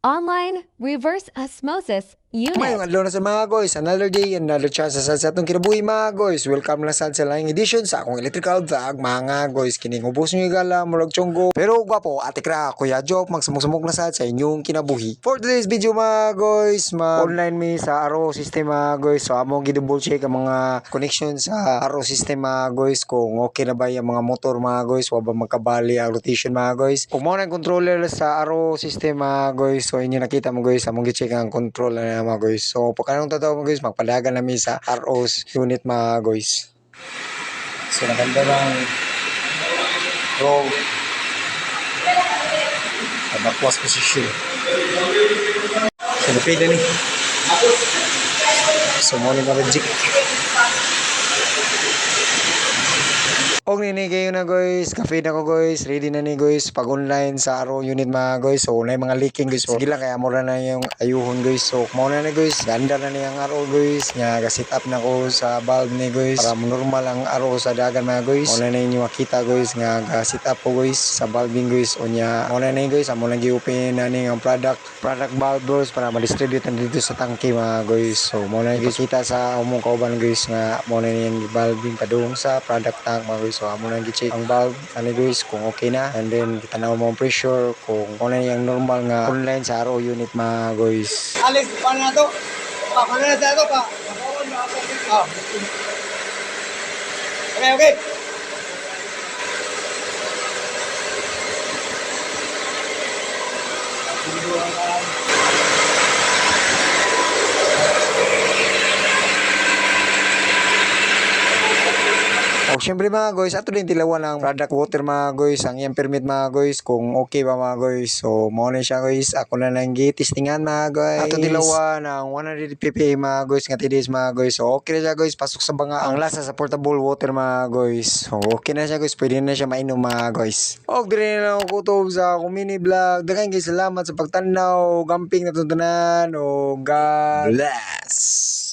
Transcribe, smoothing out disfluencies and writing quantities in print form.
Online reverse osmosis Mayong unit. adlaw na sa mga guys, another day, another chance sa atong kinabuhi mga guys. Welcome lang sa laing edition sa akong electrical vlog mga guys. Kining ubos nyo gala, murag chonggo. Pero gwapo, ate kra, kuya joke, magsumok-sumok na sa inyong kinabuhi. For today's video mga guys, online mi sa RO system mga guys. So among gidouble check ang mga connection sa RO system mga guys. Kung okay na ba yung mga motor mga guys, wa ba magkabali ang rotation mga guys. Kung mo na yung controller sa RO system mga guys, so inyo nakita mo guys, among gi-check ang control na mga guys. So pagkanong totoo mga guys, magpalagan namin sa RO's unit mga guys. So naganda lang row backwas position. So napila ni. So mo ni magic. Og nini kayo na guys, cafe na ko guys, ready na ni guys pag online sa RO unit mga guys. So na mga leaking guys. So, sige lang kaya mura na yung ayuhon guys. So mao na guys, ganda na ni ang RO guys. Nga ga-set up na ko sa valve ni guys para normal ang RO sa dagan mga guys. Mao na inyo makita guys nga ga-set up ko guys sa valving guys. Unya mao na guys, amo lang gi-open na ni ang product valve doors para ma-distribute na dito sa tangke mga guys. So mao na guys kita sa umong kauban guys nga mao na yung valving padung sa product tank mga guys. So amo lang gi-check ang valve ani guys kung okay na, and then tanaw mo ang pressure kung ano yung normal nga online sa RO unit mga guys. Alex, paano na to? Paano na sa ito pa? Oh. Okay, okay. O syempre mga guys, ato din tilawan ang product water mga guys, ang iyang permit mga guys, kung okay ba mga guys. So mao na siya guys, ako na lang gi-testingan mga guys. Ato tilawan ang 100 ppm mga guys nga tidis mga guys. So okay na siya guys, pasok sa banga ang lasa sa portable water mga guys. So okay na siya guys, pwede na siya mainom mga guys. Og dire na ako kutob sa akong mini vlog. Daghang guys, salamat sa pagtanaw, gamping na tuntunan, o God bless.